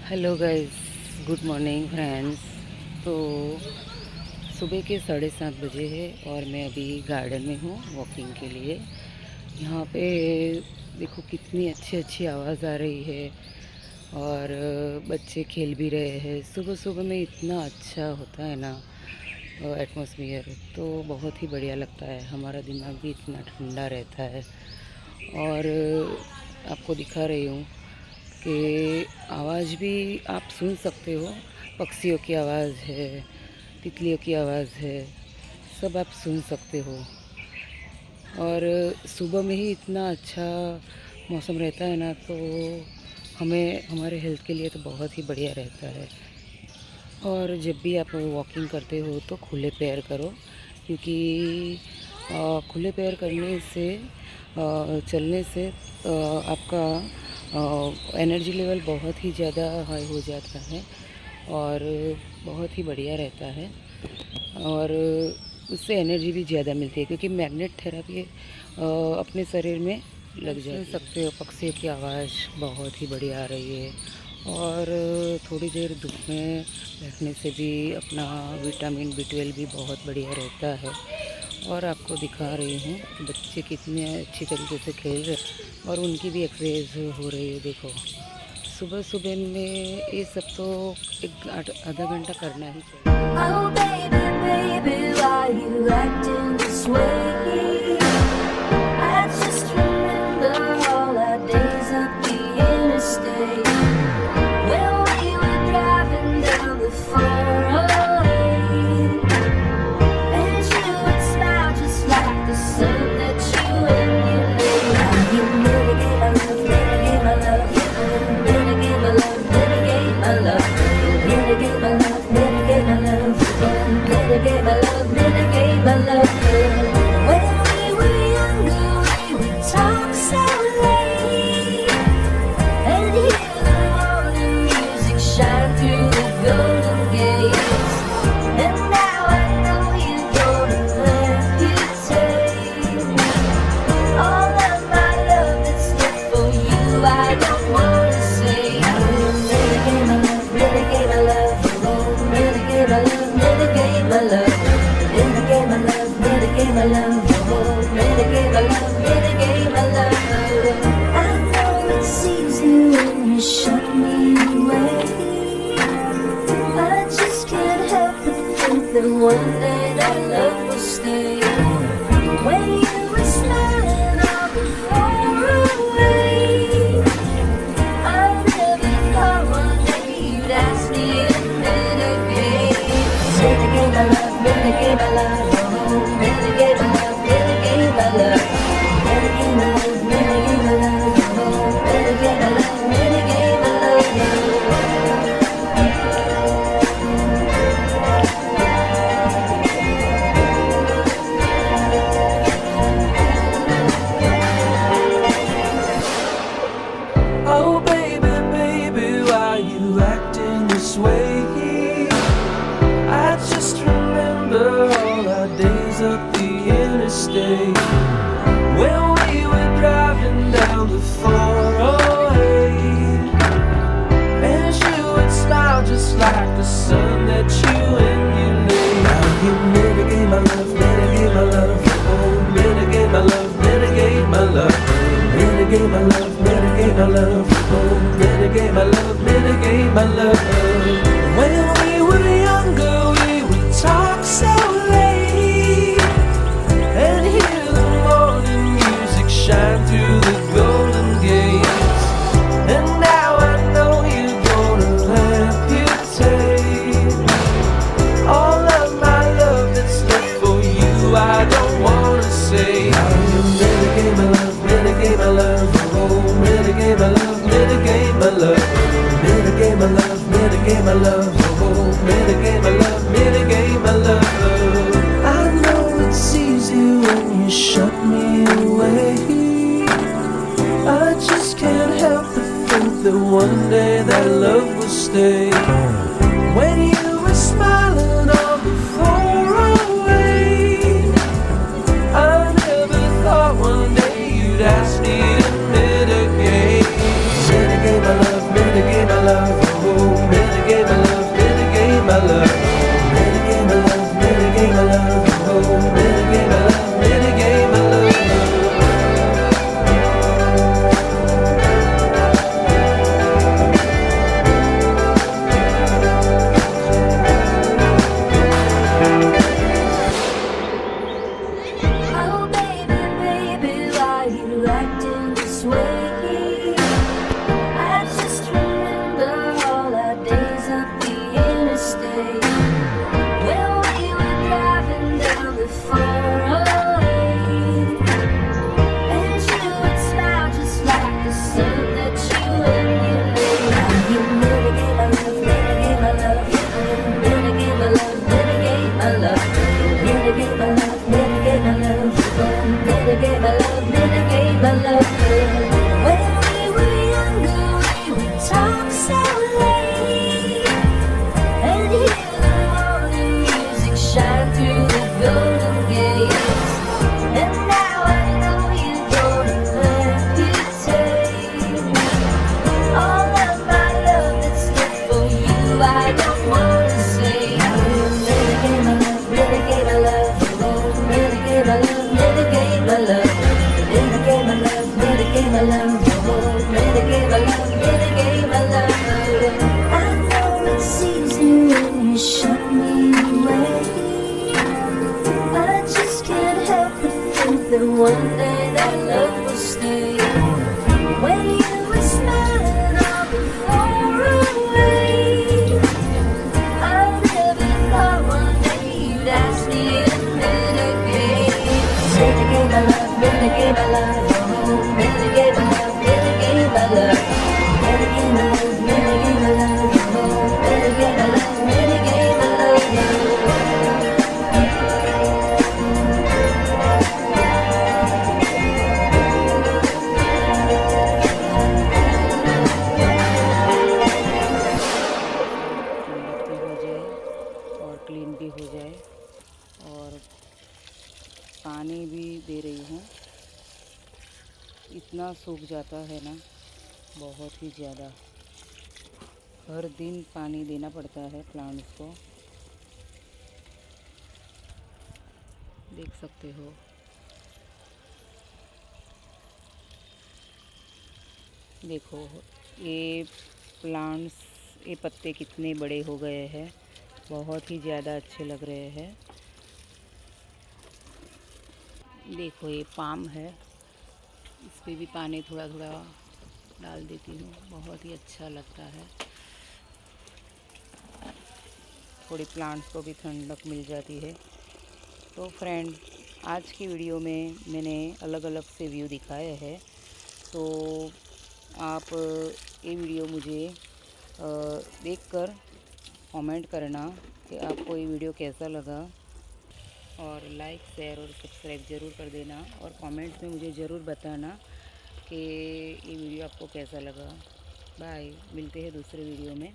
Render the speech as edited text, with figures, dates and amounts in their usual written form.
Hello guys, good morning friends. तो सुबह के 7:30 बजे है और मैं अभी गार्डन में हूँ वॉकिंग के लिए। यहाँ पे देखो कितनी अच्छी अच्छी आवाज़ आ रही है और बच्चे खेल भी रहे हैं। सुबह सुबह में इतना अच्छा होता है ना एटमॉस्फेयर, तो बहुत ही बढ़िया लगता है। हमारा दिमाग भी इतना ठंडा रहता है। और आपको दिखा रही हूँ कि आवाज़ भी आप सुन सकते हो। पक्षियों की आवाज़ है, तितलियों की आवाज़ है, सब आप सुन सकते हो। और सुबह में ही इतना अच्छा मौसम रहता है ना, तो हमें हमारे हेल्थ के लिए तो बहुत ही बढ़िया रहता है। और जब भी आप वॉकिंग करते हो तो खुले पैर करो, क्योंकि खुले पैर करने से चलने से आपका एनर्जी लेवल बहुत ही ज़्यादा हाई हो जाता है और बहुत ही बढ़िया रहता है। और उससे एनर्जी भी ज़्यादा मिलती है, क्योंकि मैग्नेट थेरेपी अपने शरीर में लग जाती है। सुन सकते हो पक्षियों की आवाज़ बहुत ही बढ़िया आ रही है। और थोड़ी देर धूप में बैठने से भी अपना विटामिन B12 भी बहुत बढ़िया रहता है। और आपको दिखा रही हूँ कि बच्चे कितने अच्छी तरीके से खेल रहे हैं और उनकी भी एक्सरसाइज हो रही है। देखो सुबह सुबह में ये सब तो एक आधा घंटा करना ही चाहिए। Oh baby, baby, why you acting this way? I just remember all our days at the interstate when we were driving down the 408, and you would smile just like the sun that you emulate. Now you mitigate my love, mitigate my love, mitigate my love, mitigate my love, mitigate my love, mitigate my love, mitigate my love, mitigate my love. When we were younger, we would talk so late and hear the morning music shine through the golden gates. And now I know you're gonna amputate all of my love that's left for you. I don't wanna say mitigate my love, mitigate my love, mitigate my love, mitigate my love, mitigate my love, mitigate my love, mitigate my love, mitigate my love. I know it's easy when you shut me away. I just can't help but think that one day that love will stay. When you were smiling all before away, I never thought one day you'd ask me to mitigate. Mitigate my love, mitigate my love, mitigate my love, mitigate my love, mitigate my love, mitigate my love, mitigate my love, mitigate my love. Oh baby, baby, why you acting this way? I just remember all our days up the interstate when we were driving down the 408, and you would smile just like the sun that you emulate. Now you mitigate my love, mitigate my love, oh mitigate my love, mitigate my love, mitigate my love, mitigate my love, oh mitigate my love, mitigate my love. When we were younger, we would talk so late and hear the morning music shine through the golden gates. And now I know you're gonna amputate all of my love that's left for you. I don't wanna say mitigate my love, mitigate my love, oh mitigate my love, mitigate my love, mitigate my love, mitigate my love, oh mitigate my love, mitigate my love. I know it's easy when you shut me away. I just can't help but think that one day that love will stay. When you were smiling on the 408, I never thought one day you'd ask me to mitigate. Mitigate my love, mitigate my love, oh सूख जाता है ना, बहुत ही ज़्यादा। हर दिन पानी देना पड़ता है प्लांट्स को, देख सकते हो। देखो ये प्लांट्स, ये पत्ते कितने बड़े हो गए हैं, बहुत ही ज़्यादा अच्छे लग रहे हैं। देखो ये पाम है, इस पे भी पानी थोड़ा थोड़ा डाल देती हूँ, बहुत ही अच्छा लगता है। थोड़ी प्लांट्स को भी ठंडक मिल जाती है। तो फ्रेंड, आज की वीडियो में मैंने अलग अलग से व्यू दिखाए हैं। तो आप ये वीडियो मुझे देखकर कमेंट करना कि आपको ये वीडियो कैसा लगा, और लाइक शेयर और सब्सक्राइब ज़रूर कर देना, और कमेंट्स में मुझे ज़रूर बताना कि ये वीडियो आपको कैसा लगा। बाय, मिलते हैं दूसरे वीडियो में।